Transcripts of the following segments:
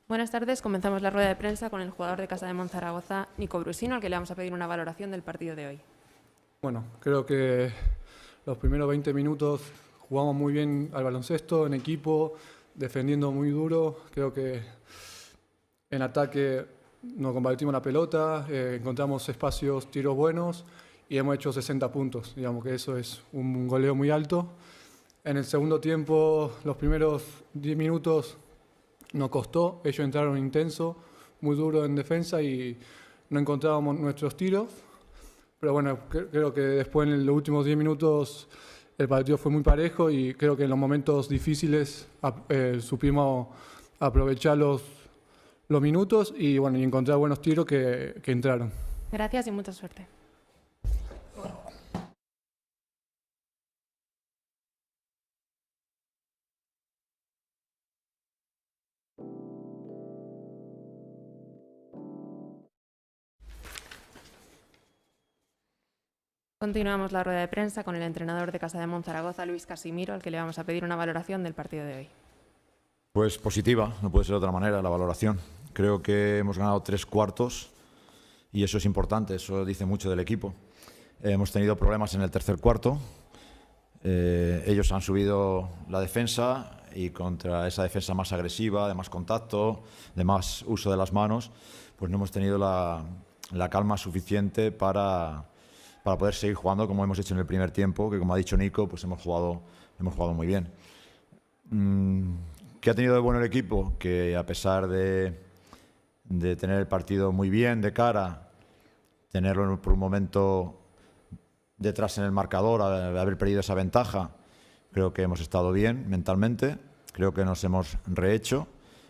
Buenas tardes. Comenzamos la rueda de prensa con el jugador de Casa de Monzaragoza, Nico Brusino, al que le vamos a pedir una valoración del partido de hoy. Bueno, creo que los primeros 20 minutos jugamos muy bien al baloncesto, en equipo, defendiendo muy duro. Creo que en ataque nos compartimos la pelota, encontramos espacios, tiros buenos y hemos hecho 60 puntos. Digamos que eso es un goleo muy alto. En el segundo tiempo, los primeros 10 minutos nos costó. Ellos entraron intenso, muy duro en defensa y no encontrábamos nuestros tiros. Pero bueno, creo que después en los últimos 10 minutos el partido fue muy parejo y creo que en los momentos difíciles supimos aprovechar los minutos y bueno, y encontrar buenos tiros que entraron. Gracias y mucha suerte. Continuamos la rueda de prensa con el entrenador de Casa de Monzaragoza, Luis Casimiro, al que le vamos a pedir una valoración del partido de hoy. Pues positiva, no puede ser de otra manera la valoración. Creo que hemos ganado 3 cuartos y eso es importante, eso dice mucho del equipo. Hemos tenido problemas en el tercer cuarto, ellos han subido la defensa y contra esa defensa más agresiva, de más contacto, de más uso de las manos, pues no hemos tenido la calma suficiente para poder seguir jugando como hemos hecho en el primer tiempo, que como ha dicho Nico, pues hemos jugado muy bien. ¿Qué ha tenido de bueno el equipo? Que a pesar de tener el partido muy bien de cara, tenerlo por un momento detrás en el marcador, de haber perdido esa ventaja, creo que hemos estado bien mentalmente, creo que nos hemos rehecho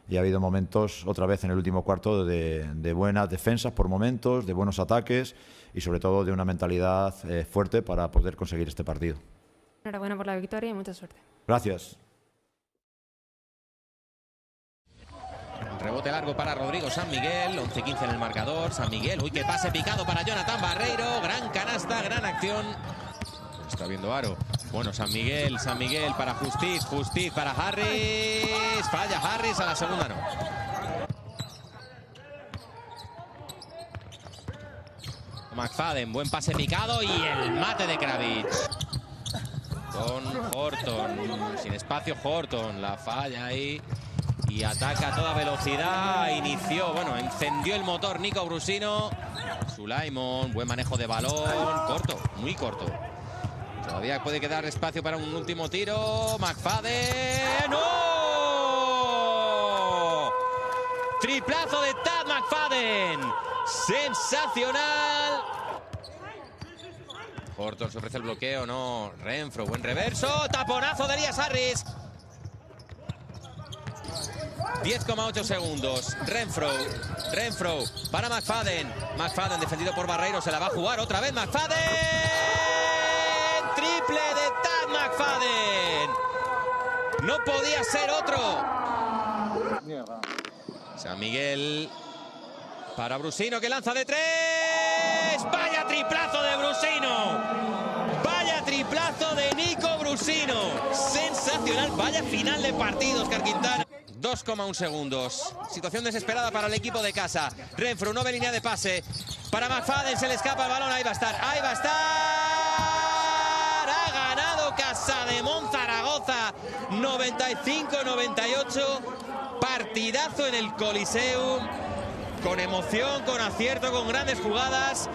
y ha habido momentos otra vez en el último cuarto de buenas defensas por momentos, de buenos ataques y sobre todo de una mentalidad fuerte para poder conseguir este partido. Enhorabuena por la victoria y mucha suerte. Gracias. Rebote largo para Rodrigo San Miguel, 11-15 en el marcador. San Miguel, uy, qué pase picado para Jonathan Barreiro, gran canasta, gran acción. Está viendo Aro. Bueno, San Miguel para Justiz para Harris. Falla Harris, a la segunda no. McFadden, buen pase picado y el mate de Kravitz. Con Horton, sin espacio Horton, la falla ahí. Y ataca a toda velocidad, encendió el motor Nico Brusino. Sulaimon, buen manejo de balón, corto, muy corto. Todavía puede quedar espacio para un último tiro. McFadden, ¡no! Triplazo de Tad McFadden, sensacional. Horton se ofrece el bloqueo, no. Renfro, buen reverso, taponazo de Elias Harris. 10,8 segundos. Renfro para McFadden. McFadden defendido por Barreiro, se la va a jugar otra vez McFadden. Triple de Tad McFadden. No podía ser otro. San Miguel para Brusino, que lanza de 3. Vaya triplazo de Brusino. Vaya triplazo de Nico Brusino. Sensacional. Vaya final de partido, Óscar Quintana. 2,1 segundos. Situación desesperada para el equipo de casa. Renfro, nueva línea de pase. Para McFadden, se le escapa el balón. Ahí va a estar. Ahí va a estar. Ha ganado Casa de Monzaragoza. 95-98. Partidazo en el Coliseum. Con emoción, con acierto, con grandes jugadas.